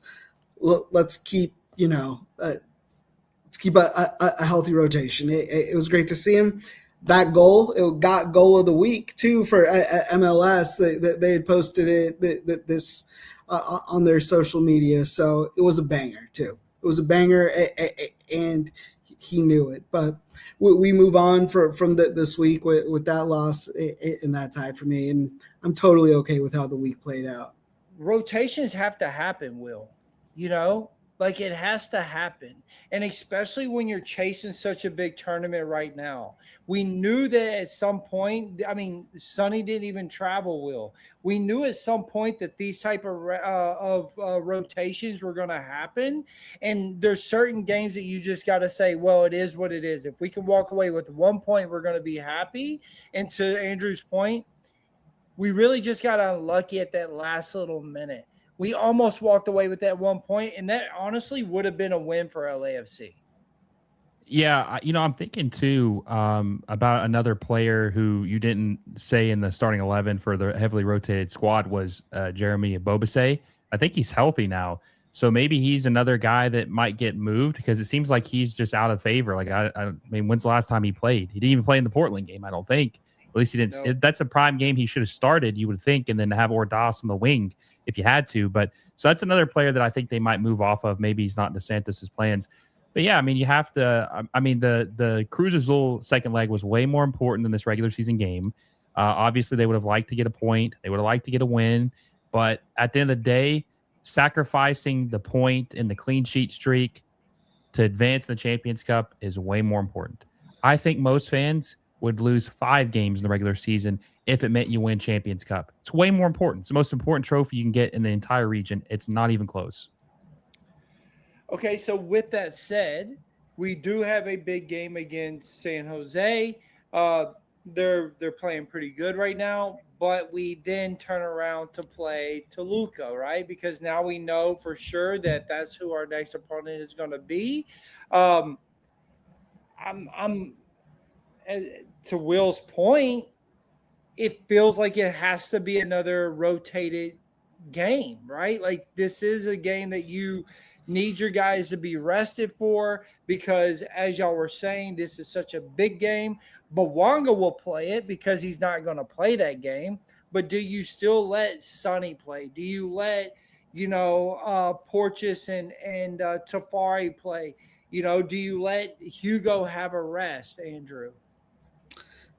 keep let's keep a healthy rotation. It was great to see him. That goal, it got goal of the week too for MLS. They had posted it this on their social media, so it was a banger too. It was a banger, and he knew it. But we move on from this week with that loss and that tie for me, and I'm totally okay with how the week played out. Rotations have to happen, Will. Like it has to happen. And especially when you're chasing such a big tournament right now. We knew that at some point, Sonny didn't even travel, Will. We knew at some point that these type of rotations were going to happen. And there's certain games that you just got to say, well, it is what it is. If we can walk away with 1 point, we're going to be happy. And to Andrew's point, we really just got unlucky at that last little minute. We almost walked away with that 1 point, and that honestly would have been a win for LAFC. Yeah, I'm thinking too about another player who you didn't say in the starting 11 for the heavily rotated squad was Jeremy Ebobisse. I think he's healthy now, so maybe he's another guy that might get moved because it seems like he's just out of favor. Like I mean, when's the last time he played? He didn't even play in the Portland game, I don't think. At least he didn't. No. That's a prime game he should have started, you would think, and then have Ordaz on the wing if you had to. But so that's another player that I think they might move off of. Maybe he's not DeSantis' plans. But yeah, you have to. The Cruz Azul second leg was way more important than this regular season game. Obviously, they would have liked to get a point. They would have liked to get a win. But at the end of the day, sacrificing the point in the clean sheet streak to advance the Champions Cup is way more important. I think most fans would lose 5 games in the regular season if it meant you win Champions Cup. It's way more important. It's the most important trophy you can get in the entire region. It's not even close. Okay, so with that said, we do have a big game against San Jose. They're playing pretty good right now, but we then turn around to play Toluca, right? Because now we know for sure that that's who our next opponent is going to be. To Will's point, it feels like it has to be another rotated game, right? Like this is a game that you need your guys to be rested for because, as y'all were saying, this is such a big game. Bouanga will play it because he's not going to play that game. But do you still let Sonny play? Do you let, Porteous and Tafari play? Do you let Hugo have a rest, Andrew?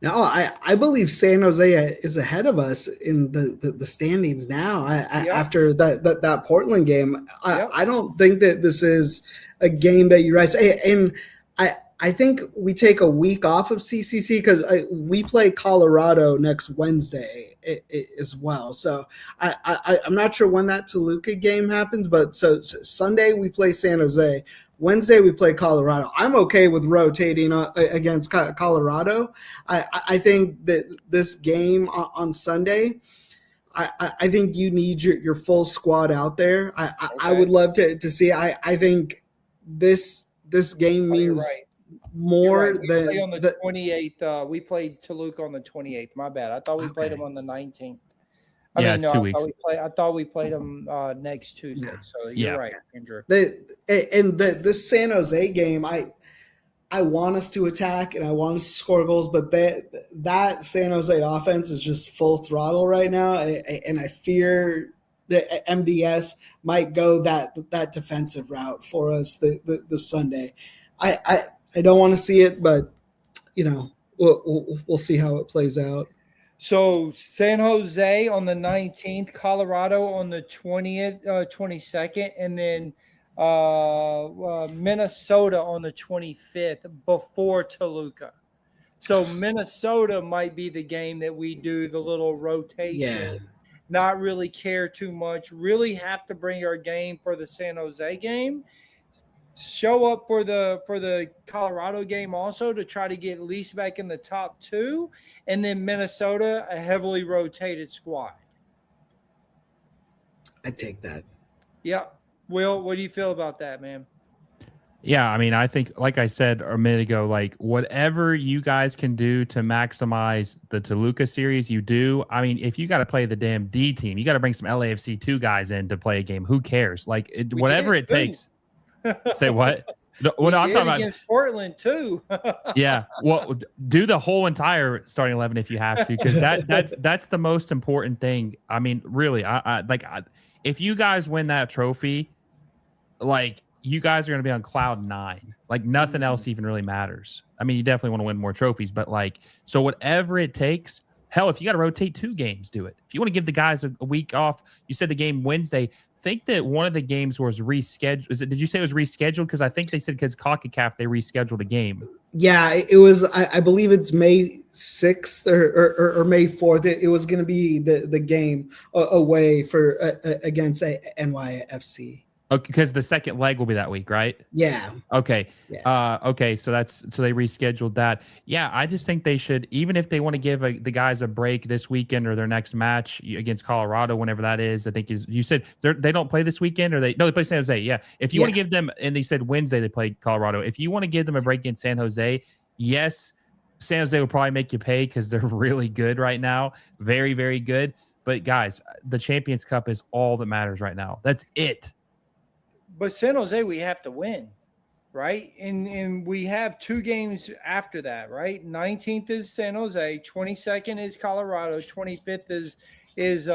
No, I believe San Jose is ahead of us in the standings now. After that Portland game, I don't think that this is a game that you rest. And I think we take a week off of CCC because we play Colorado next Wednesday as well. So I'm not sure when that Toluca game happens, but so Sunday we play San Jose. Wednesday we play Colorado. I'm okay with rotating against Colorado. I think that this game on Sunday, I think you need your full squad out there. I would love to see. I think this game means more than on the 28th. We played Toluca on the 28th. My bad. I thought we played them on the 19th. It's 2 weeks. I thought we played them next Tuesday. Yeah. So you're right, Andrew. This San Jose game, I want us to attack and I want us to score goals, but that San Jose offense is just full throttle right now, and I fear that MDS might go that defensive route for us the Sunday. I don't want to see it, but we'll see how it plays out. So San Jose on the 19th, Colorado on the 20th, 22nd, and then Minnesota on the 25th before Toluca. So Minnesota might be the game that we do the little rotation, not really care too much, really have to bring our game for the San Jose game. Show up for the Colorado game also to try to get at least back in the top 2, and then Minnesota, a heavily rotated squad. I'd take that. Yeah. Will, what do you feel about that, man? Yeah, I mean, I think, like I said a minute ago, like whatever you guys can do to maximize the Toluca series, you do. I mean, if you got to play the damn D team, you got to bring some LAFC 2 guys in to play a game. Who cares? Like whatever it takes. Say what? No, I'm talking about against Portland too. Yeah, well, do the whole entire starting 11 if you have to, because that's the most important thing. I mean, really, if you guys win that trophy, like you guys are going to be on cloud 9. Like nothing else even really matters. I mean, you definitely want to win more trophies, but like, so whatever it takes. Hell, if you got to rotate 2 games, do it. If you want to give the guys a week off, you said the game Wednesday. Think that one of the games was rescheduled. Did you say it was rescheduled? Because I think they said because Concacaf they rescheduled a game. Yeah, it was. I believe it's May 6th or May 4th. It was going to be the game away for against NYFC. Okay, because the second leg will be that week, right? Yeah. Okay. Yeah. Okay. So they rescheduled that. Yeah. I just think they should, even if they want to give the guys a break this weekend or their next match against Colorado, whenever that is. I think you said they don't play this weekend, or they play San Jose. Yeah. If you want to give them, and they said Wednesday they played Colorado. If you want to give them a break against San Jose, yes, San Jose will probably make you pay because they're really good right now, very, very good. But guys, the Champions Cup is all that matters right now. That's it. But San Jose, we have to win, right? And we have 2 games after that, right? 19th is San Jose, 22nd is Colorado, 25th is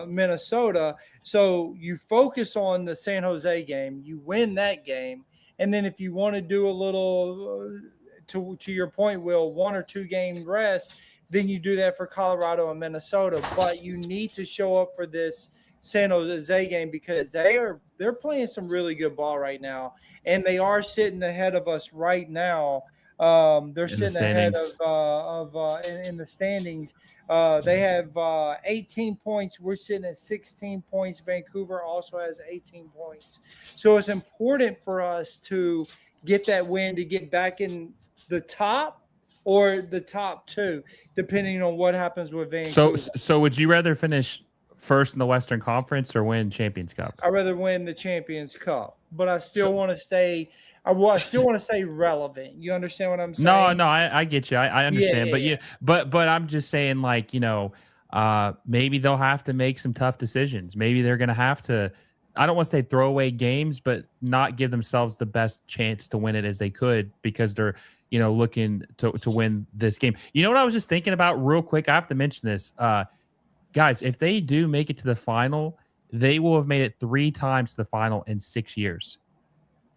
Minnesota. So you focus on the San Jose game, you win that game, and then if you want to do a little, to your point, Will, 1 or 2 game rest, then you do that for Colorado and Minnesota. But you need to show up for this San Jose game because they're playing some really good ball right now, and they are sitting ahead of us right now. They're sitting ahead in the standings. They have 18 points. We're sitting at 16 points. Vancouver also has 18 points. So it's important for us to get that win to get back in the top or the top 2, depending on what happens with Vancouver. So would you rather finish first in the Western Conference or win Champions Cup? I'd rather win the Champions Cup, but I still want to stay. I still want to stay relevant. You understand what I'm saying? No, I get you. I understand, but I'm just saying, like, maybe they'll have to make some tough decisions. Maybe they're going to have to. I don't want to say throw away games, but not give themselves the best chance to win it as they could because they're looking to win this game. You know what I was just thinking about real quick? I have to mention this. Guys, if they do make it to the final, they will have made it 3 times to the final in 6 years.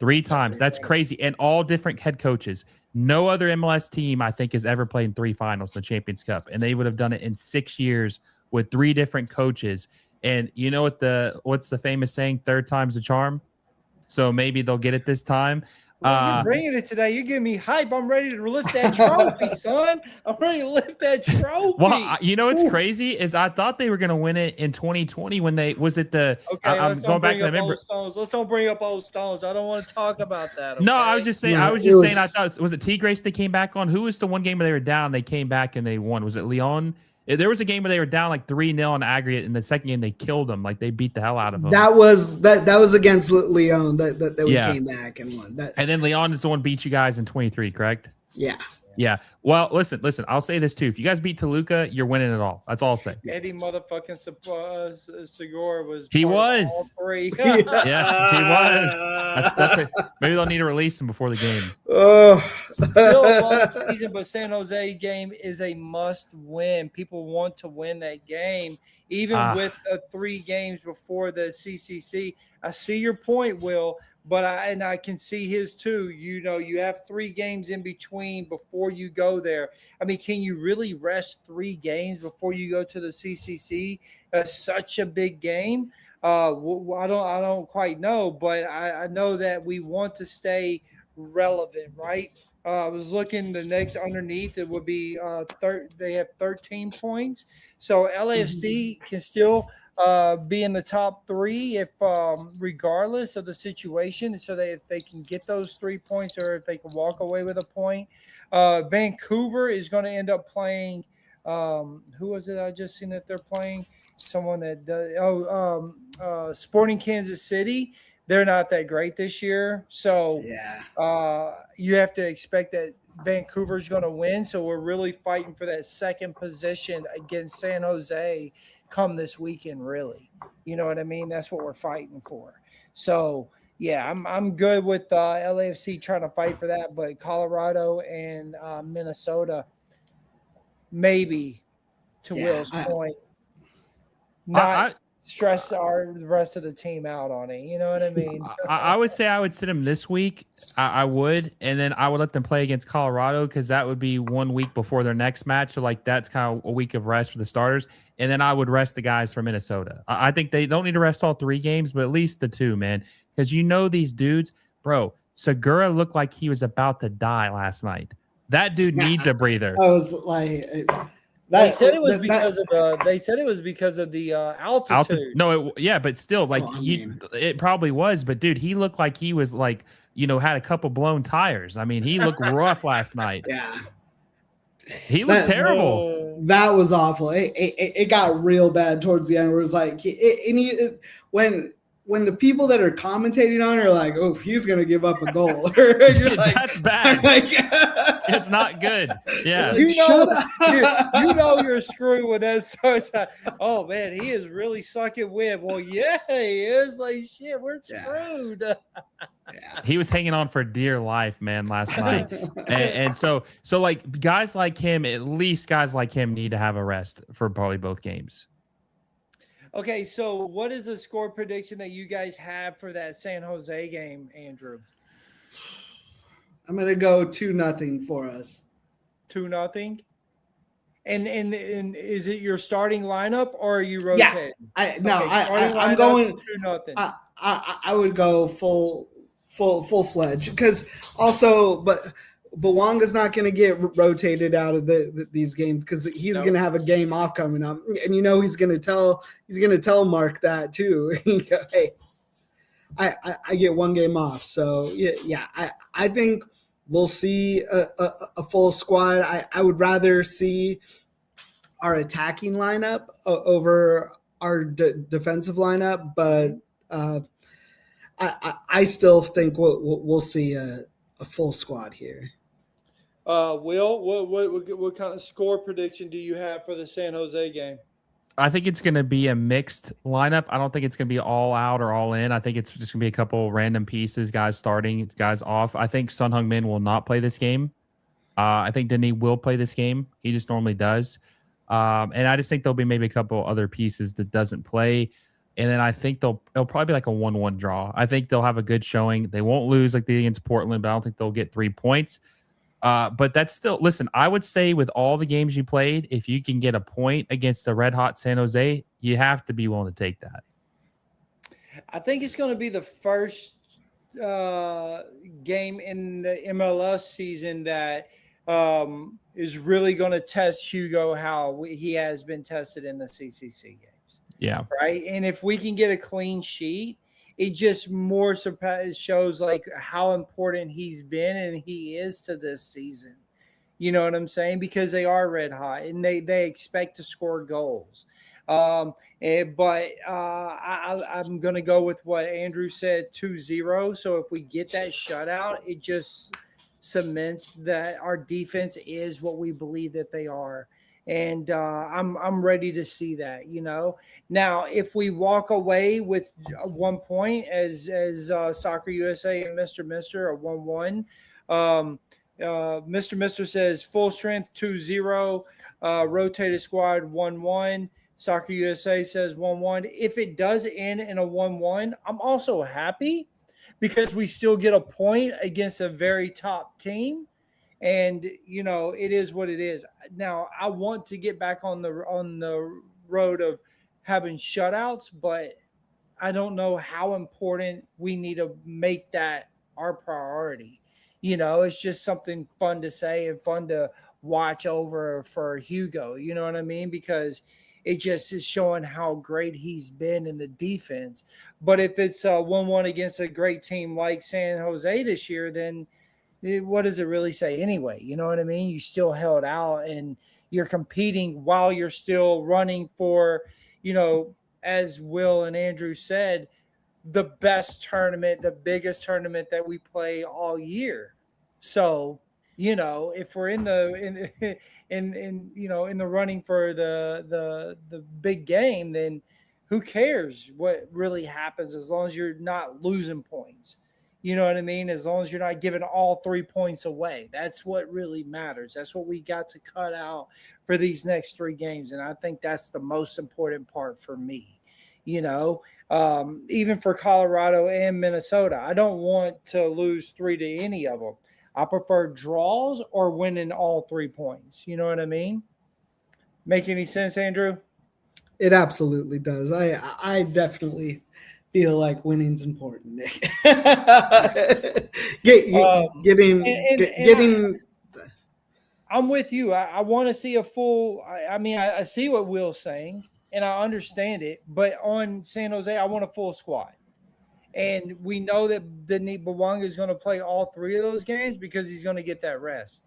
3 times. That's crazy. And all different head coaches. No other MLS team, I think, has ever played in 3 finals in the Champions Cup. And they would have done it in 6 years with 3 different coaches. And you know what's the famous saying? 3rd time's the charm. So maybe they'll get it this time. Well, you're bringing it today. You're giving me hype. I'm ready to lift that trophy, son. I'm ready to lift that trophy. Well, you know what's crazy is I thought they were going to win it in 2020 when they was it the. Okay, I'm going back to the memory. Let's don't bring up old stones. I don't want to talk about that. Okay? No, I was just saying. I was just saying. I thought was it Tigres they came back on? Who was the one game where they were down? They came back and they won. Was it Leon? There was a game where they were down like 3-0 on aggregate. In the second game, they killed them. Like they beat the hell out of them. That was against Leon that we came back and won. And then Leon is the one beat you guys in 23, correct? Yeah. Yeah. Well, listen. I'll say this too. If you guys beat Toluca, you're winning it all. That's all I'll say. Eddie motherfucking Segura was. He was. All 3. Yeah, he was. That's maybe they'll need to release him before the game. Still a long season, but San Jose game is a must win. People want to win that game, even with 3 games before the CCC. I see your point, Will. But I can see his too. You know, you have 3 games in between before you go there. I mean, can you really rest 3 games before you go to the CCC? Such a big game. I don't quite know, but I know that we want to stay relevant, right? I was looking the next underneath. It would be they have 13 points, so LAFC can still be in the top 3 if regardless of the situation, so if they can get those 3 points or if they can walk away with a point. Vancouver is going to end up playing who was it I just seen that they're playing? Someone that does Sporting Kansas City. They're not that great this year, so you have to expect that Vancouver's going to win. So we're really fighting for that second position against San Jose come this weekend, really. You know what I mean? That's what we're fighting for. So, yeah, I'm good with LAFC trying to fight for that, but Colorado and Minnesota, maybe, to Will's point, not stress the rest of the team out on it. You know what I mean? I would say I would sit them this week. I would, and then I would let them play against Colorado because that would be 1 week before their next match. So, like, that's kind of a week of rest for the starters. And then I would rest the guys from Minnesota. I think they don't need to rest all 3 games, but at least the 2, man. Because you know these dudes, bro, Segura looked like he was about to die last night. That dude needs a breather. I was like... They said it was because of the altitude. No, but still, like it probably was. But dude, he looked like he was like, had a couple blown tires. I mean, he looked rough last night. Yeah, he looked terrible. That was awful. It got real bad towards the end. Where it was like, when the people that are commentating on it are like, "Oh, he's gonna give up a goal," that's bad. It's not good. Yeah, you know you're screwed when that starts. Oh man, he is really sucking wind. Well, yeah, he is. Like shit, we're screwed. Yeah. He was hanging on for dear life, man, last night. and so like guys like him, at least guys like him need to have a rest for probably both games. Okay, so what is the score prediction that you guys have for that San Jose game, Andrew? I'm gonna go 2-0 for us. 2-0. And is it your starting lineup or are you rotating? Yeah, I'm going 2-0. I would go full fledged because also, but Bouanga's not going to get rotated out of these games because he's going to have a game off coming up, and he's going to tell Mark that too. Hey, I get 1 game off, so yeah. I think we'll see a full squad. I would rather see our attacking lineup over our defensive lineup, but I still think we'll see a full squad here. Will, what kind of score prediction do you have for the San Jose game? I think it's going to be a mixed lineup. I don't think it's going to be all out or all in. I think it's just going to be a couple random pieces, guys starting, guys off. I think Son Heung-min will not play this game. I think Denis will play this game. He just normally does. And I just think there'll be maybe a couple other pieces that doesn't play. And then I think it'll probably be like a 1-1 draw. I think they'll have a good showing. They won't lose like they did against Portland, but I don't think they'll get 3 points. But that's still, listen, I would say with all the games you played, if you can get a point against the red hot San Jose, you have to be willing to take that. I think it's going to be the first game in the MLS season that is really going to test Hugo how he has been tested in the CCC games. Yeah. Right. And if we can get a clean sheet, it just more shows like how important he's been and he is to this season. You know what I'm saying? Because they are red hot and they expect to score goals. I'm going to go with what Andrew said, 2-0. So if we get that shutout, it just cements that our defense is what we believe that they are. And I'm ready to see that, you know. Now, if we walk away with 1 point as Soccer USA and Mr. Mister are 1-1, Mr. Mister says full strength 2-0, rotated squad 1-1. Soccer USA says 1-1. If it does end in a 1-1, I'm also happy because we still get a point against a very top team. And, you know, it is what it is. Now, I want to get back on the road of having shutouts, but I don't know how important we need to make that our priority. You know, it's just something fun to say and fun to watch over for Hugo. You know what I mean? Because it just is showing how great he's been in the defense. But if it's 1-1 against a great team like San Jose this year, then what does it really say anyway? You know what I mean? You still held out and you're competing while you're still running for, you know, as Will and Andrew said, the best tournament, the biggest tournament that we play all year. So, you know, if we're in the running for the big game, then who cares what really happens as long as you're not losing points. You know what I mean? As long as you're not giving all 3 points away. That's what really matters. That's what we got to cut out for these next 3 games. And I think that's the most important part for me. You know, even for Colorado and Minnesota, I don't want to lose 3 to any of them. I prefer draws or winning all 3 points. You know what I mean? Make any sense, Andrew? It absolutely does. I definitely feel like winning's important, Nick. Getting. I'm with you. I want to see a full. I see what Will's saying, and I understand it. But on San Jose, I want a full squad, and we know that Denis Bouanga is going to play all 3 of those games because he's going to get that rest,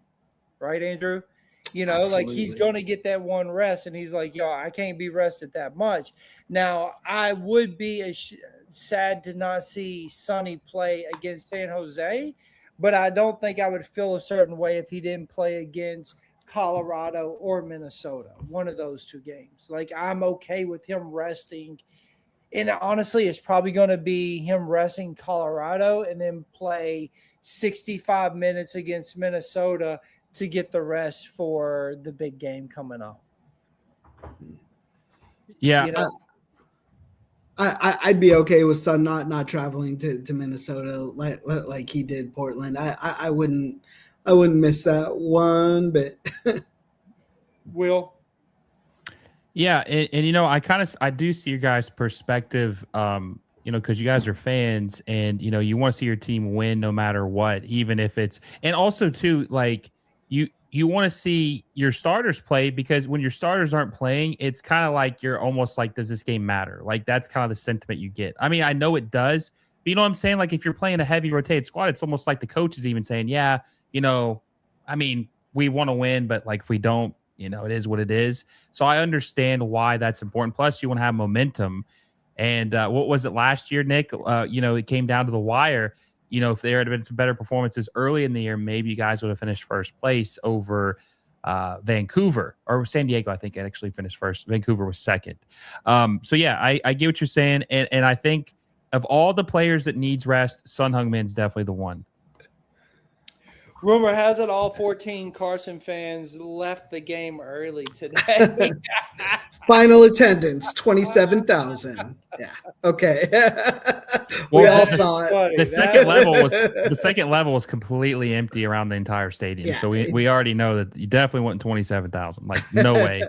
right, Andrew? You know, absolutely. Like he's going to get that one rest, and he's like, yo, I can't be rested that much. Now, I would be sad to not see Sonny play against San Jose, but I don't think I would feel a certain way if he didn't play against Colorado or Minnesota, one of those 2 games. Like, I'm okay with him resting. And honestly, it's probably going to be him resting Colorado and then play 65 minutes against Minnesota to get the rest for the big game coming up. Yeah. You know? I'd be okay with Son not traveling to Minnesota like he did Portland. I wouldn't miss that one bit. Will? Yeah, and you know, I do see your guys' perspective, you know, because you guys are fans and, you know, you want to see your team win no matter what, even if it's, and also too, like you want to see your starters play because when your starters aren't playing, it's kind of like you're almost like, does this game matter? Like that's kind of the sentiment you get. I mean, I know it does, but you know what I'm saying? Like if you're playing a heavy rotated squad, it's almost like the coach is even saying, yeah, you know, I mean, we want to win, but like if we don't, you know, it is what it is. So I understand why that's important. Plus, you want to have momentum. And what was it last year, Nick? You know, it came down to the wire. You know, if there had been some better performances early in the year, maybe you guys would have finished first place over Vancouver or San Diego. I think it actually finished first. Vancouver was second. So, yeah, I get what you're saying. And I think of all the players that needs rest, Son Heung-min's definitely the one. Rumor has it all 14 Carson fans left the game early today. Final attendance, 27,000. Yeah. Okay. We Well, all the- saw it. Funny. The That- second level was completely empty around the entire stadium. Yeah, So we already know that you definitely went 27,000. Like, no way.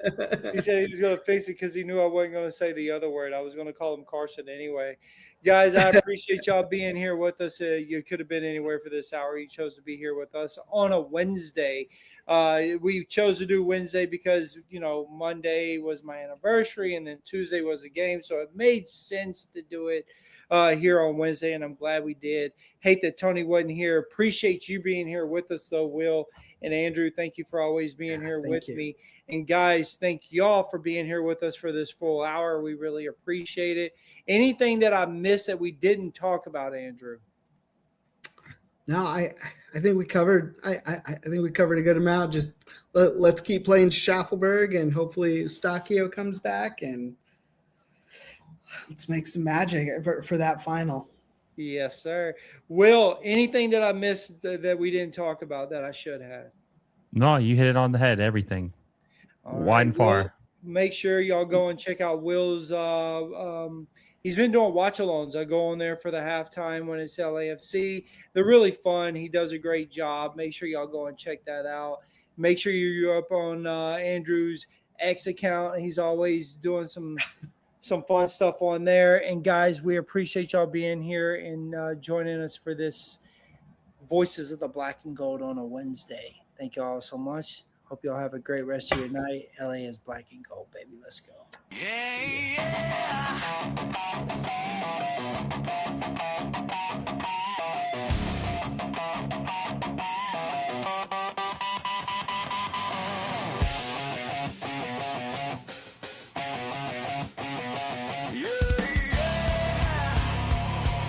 He said he was going to fix it because he knew I wasn't going to say the other word. I was going to call him Carson anyway. Guys, I appreciate y'all being here with us. You could have been anywhere for this hour. You chose to be here with us on a Wednesday. We chose to do Wednesday because, Monday was my anniversary and then Tuesday was a game. So it made sense to do it here on Wednesday, and I'm glad we did. Hate that Tony wasn't here. Appreciate you being here with us, though, Will and Andrew. Thank you for always being here with me. And guys, thank y'all for being here with us for this full hour. We really appreciate it. Anything that I missed that we didn't talk about, Andrew? No, I think we covered. I think we covered a good amount. Just let's keep playing Schaffelberg, and hopefully Stacchio comes back, and let's make some magic for that final. Yes, sir. Will, anything that I missed that we didn't talk about that I should have? No, you hit it on the head. Everything. All Wide right, and far. Will, make sure y'all go and check out Will's. He's been doing watch-alongs. I go on there for the halftime when it's LAFC. They're really fun. He does a great job. Make sure y'all go and check that out. Make sure you're up on Andrew's X account. He's always doing some fun stuff on there. And guys, we appreciate y'all being here and joining us for this Voices of the Black and Gold on a Wednesday. Thank y'all so much. Hope y'all have a great rest of your night. LA is black and gold, baby. Let's go. Yeah, yeah.